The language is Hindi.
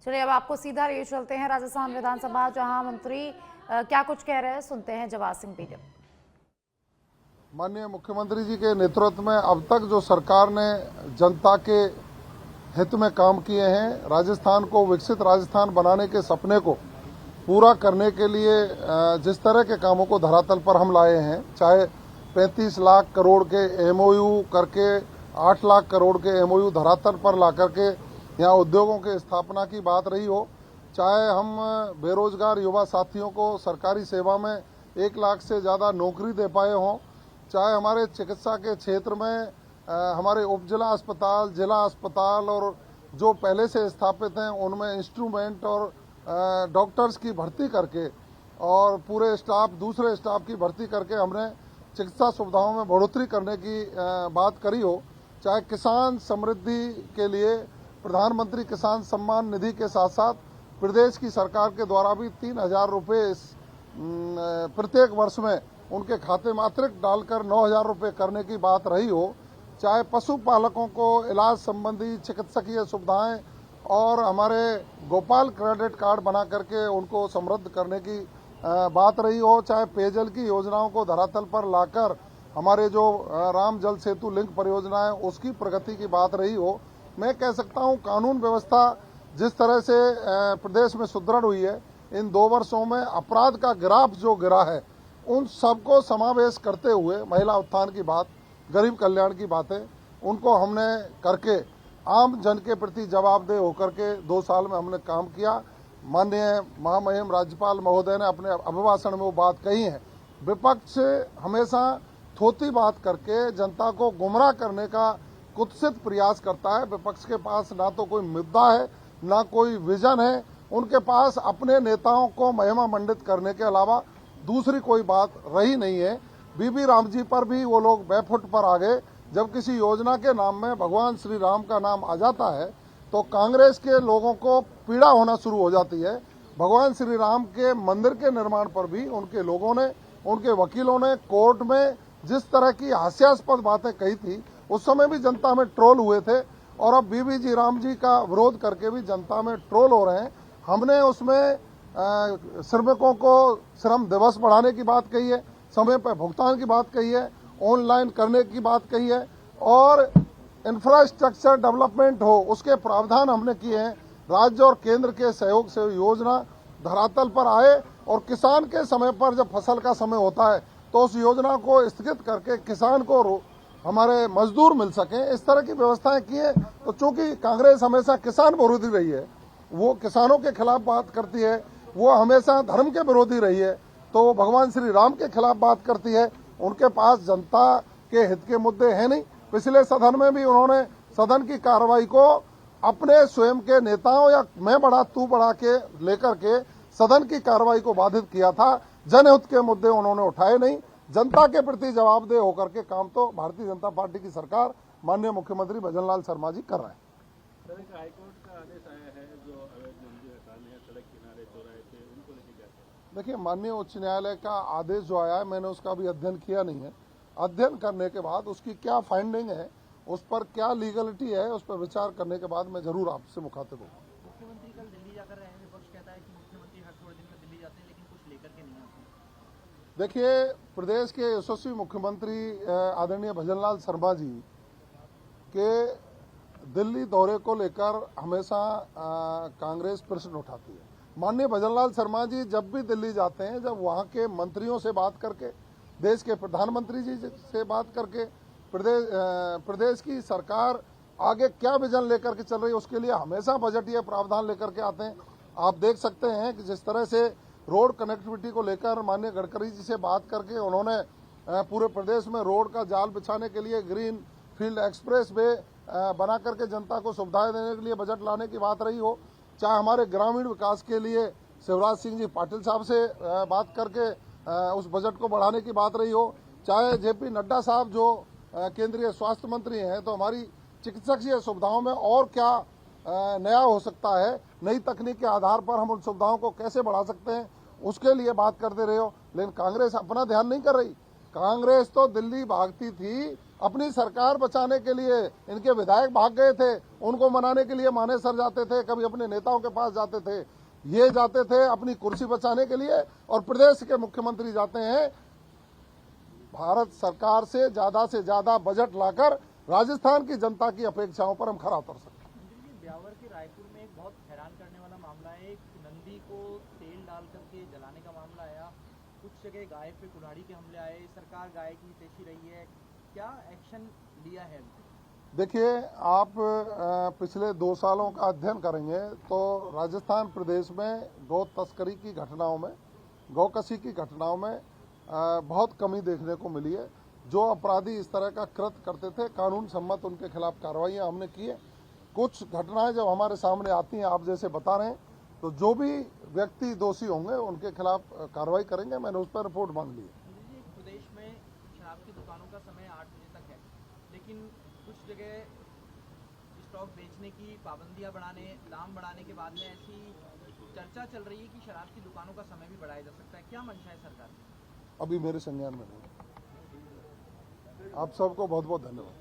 चलिए अब आपको सीधा ले चलते हैं राजस्थान विधानसभा, जहां मंत्री क्या कुछ कह रहे हैं, सुनते हैं जवाब सिंह पीडिया। माननीय मुख्यमंत्री जी के नेतृत्व में अब तक जो सरकार ने जनता के हित में काम किए हैं, राजस्थान को विकसित राजस्थान बनाने के सपने को पूरा करने के लिए जिस तरह के कामों को धरातल पर हम लाए हैं, चाहे 35 लाख करोड़ के एमओयू करके 8 लाख करोड़ के एमओयू धरातल पर ला करके यहाँ उद्योगों की स्थापना की बात रही हो, चाहे हम बेरोजगार युवा साथियों को सरकारी सेवा में 1 लाख से ज़्यादा नौकरी दे पाए हों, चाहे हमारे चिकित्सा के क्षेत्र में हमारे उप जिला अस्पताल, जिला अस्पताल और जो पहले से स्थापित हैं उनमें इंस्ट्रूमेंट और डॉक्टर्स की भर्ती करके और पूरे स्टाफ, दूसरे स्टाफ की भर्ती करके हमने चिकित्सा सुविधाओं में बढ़ोतरी करने की बात करी हो, चाहे किसान समृद्धि के लिए प्रधानमंत्री किसान सम्मान निधि के साथ साथ प्रदेश की सरकार के द्वारा भी 3,000 रुपये प्रत्येक वर्ष में उनके खाते में अतिरिक्त डालकर 9,000 रुपये करने की बात रही हो, चाहे पशुपालकों को इलाज संबंधी चिकित्सकीय सुविधाएं और हमारे गोपाल क्रेडिट कार्ड बना करके उनको समृद्ध करने की बात रही हो, चाहे पेयजल की योजनाओं को धरातल पर लाकर हमारे जो राम जल सेतु लिंक परियोजना है उसकी प्रगति की बात रही हो। मैं कह सकता हूं कानून व्यवस्था जिस तरह से प्रदेश में सुदृढ़ हुई है, इन 2 वर्षों में अपराध का ग्राफ जो गिरा है उन सबको समावेश करते हुए महिला उत्थान की बात, गरीब कल्याण की बातें, उनको हमने करके आम जन के प्रति जवाबदेह होकर के 2 साल में हमने काम किया। माननीय महामहिम राज्यपाल महोदय ने अपने अभिभाषण में वो बात कही है, विपक्ष हमेशा थोती बात करके जनता को गुमराह करने का कुत्सित प्रयास करता है। विपक्ष के पास ना तो कोई मुद्दा है, ना कोई विजन है, उनके पास अपने नेताओं को महिमा मंडित करने के अलावा दूसरी कोई बात रही नहीं है। बीबी राम जी पर भी वो लोग बैफुट पर आ गए। जब किसी योजना के नाम में भगवान श्री राम का नाम आ जाता है तो कांग्रेस के लोगों को पीड़ा होना शुरू हो जाती है। भगवान श्री राम के मंदिर के निर्माण पर भी उनके लोगों ने, उनके वकीलों ने कोर्ट में जिस तरह की हास्यास्पद बातें कही थी, उस समय भी जनता में ट्रोल हुए थे और अब बीबी जी राम जी का विरोध करके भी जनता में ट्रोल हो रहे हैं। हमने उसमें श्रमिकों को श्रम दिवस बढ़ाने की बात कही है, समय पर भुगतान की बात कही है, ऑनलाइन करने की बात कही है और इंफ्रास्ट्रक्चर डेवलपमेंट हो उसके प्रावधान हमने किए हैं। राज्य और केंद्र के सहयोग से योजना धरातल पर आए और किसान के समय पर जब फसल का समय होता है तो उस योजना को स्थगित करके किसान को हमारे मजदूर मिल सके, इस तरह की व्यवस्थाएं की है। तो चूंकि कांग्रेस हमेशा किसान विरोधी रही है, वो किसानों के खिलाफ बात करती है, वो हमेशा धर्म के विरोधी रही है, तो वो भगवान श्री राम के खिलाफ बात करती है। उनके पास जनता के हित के मुद्दे हैं नहीं। पिछले सदन में भी उन्होंने सदन की कार्रवाई को अपने स्वयं के नेताओं या मैं बड़ा तू बड़ा के लेकर के सदन की कार्रवाई को बाधित किया था। जनहित के मुद्दे उन्होंने उठाए नहीं। जनता के प्रति जवाबदेह होकर के काम तो भारतीय जनता पार्टी की सरकार, माननीय मुख्यमंत्री भजनलाल शर्मा जी कर रहे हैं। हाईकोर्ट का आदेश आया है जो अवैध मंदिर हटाने हैं सड़क किनारे चौराहे पे, उनको लेकर क्या कहें? देखिए, माननीय उच्च न्यायालय का आदेश जो आया है, मैंने उसका भी अध्ययन किया नहीं है। अध्ययन करने के बाद उसकी क्या फाइंडिंग है, उस पर क्या लीगलिटी है, उस पर विचार करने के बाद मैं जरूर आपसे मुखातिब हूँ। मुख्यमंत्री कल दिल्ली जाकर रहे हैं, विपक्ष कहता है कि मुख्यमंत्री हर थोड़े दिन में दिल्ली जाते हैं लेकिन कुछ लेकर के नहीं आते। देखिए, प्रदेश के यशस्वी मुख्यमंत्री आदरणीय भजनलाल शर्मा जी के दिल्ली दौरे को लेकर हमेशा कांग्रेस प्रश्न उठाती है। माननीय भजनलाल शर्मा जी जब भी दिल्ली जाते हैं, जब वहां के मंत्रियों से बात करके, देश के प्रधानमंत्री जी से बात करके, प्रदेश की सरकार आगे क्या विजन लेकर के चल रही है उसके लिए हमेशा बजटीय प्रावधान लेकर के आते हैं। आप देख सकते हैं कि जिस तरह से रोड कनेक्टिविटी को लेकर माननीय गडकरी जी से बात करके उन्होंने पूरे प्रदेश में रोड का जाल बिछाने के लिए ग्रीन फील्ड एक्सप्रेस वे बना करके जनता को सुविधाएं देने के लिए बजट लाने की बात रही हो, चाहे हमारे ग्रामीण विकास के लिए शिवराज सिंह जी पाटिल साहब से बात करके उस बजट को बढ़ाने की बात रही हो, चाहे जेपी नड्डा साहब जो केंद्रीय स्वास्थ्य मंत्री हैं, तो हमारी चिकित्सकीय सुविधाओं में और क्या नया हो सकता है, नई तकनीक के आधार पर हम उन सुविधाओं को कैसे बढ़ा सकते हैं, उसके लिए बात करते रहे हो। लेकिन कांग्रेस अपना ध्यान नहीं कर रही। कांग्रेस तो दिल्ली भागती थी अपनी सरकार बचाने के लिए। इनके विधायक भाग गए थे, उनको मनाने के लिए मानेसर जाते थे, कभी अपने नेताओं के पास जाते थे। ये जाते थे अपनी कुर्सी बचाने के लिए, और प्रदेश के मुख्यमंत्री जाते हैं भारत सरकार से ज्यादा बजट लाकर राजस्थान की जनता की अपेक्षाओं पर हम खरा उतर सकते हैं। मंत्री जी, ब्यावर के रायपुर में एक बहुत हैरान करने वाला मामला है। एक नंदी को तेल डाल करके जलाने का मामला आया। कुछ जगह गाय पे कुल्हाड़ी के हमले आए। सरकार गाय की हितैषी रही है, क्या एक्शन लिया है? देखिए, आप पिछले 2 सालों का अध्ययन करेंगे तो राजस्थान प्रदेश में गौ तस्करी की घटनाओं में, गौकशी की घटनाओं में बहुत कमी देखने को मिली है। जो अपराधी इस तरह का कृत्य करते थे, कानून सम्मत उनके खिलाफ कार्रवाइयां हमने की है। कुछ घटनाएं जब हमारे सामने आती हैं, आप जैसे बता रहे हैं, तो जो भी व्यक्ति दोषी होंगे उनके खिलाफ कार्रवाई करेंगे। मैंने उस पर रिपोर्ट मांग ली है। प्रदेश में शराब की दुकानों का समय 8 बजे तक है, लेकिन कुछ जगह स्टॉक बेचने की पाबंदियां बढ़ाने, दाम बढ़ाने के बाद में ऐसी चर्चा चल रही है कि शराब की दुकानों का समय भी बढ़ाया जा सकता है। क्या मंशा है सरकार की? अभी मेरे संज्ञान में नहीं। आप सबको बहुत बहुत धन्यवाद।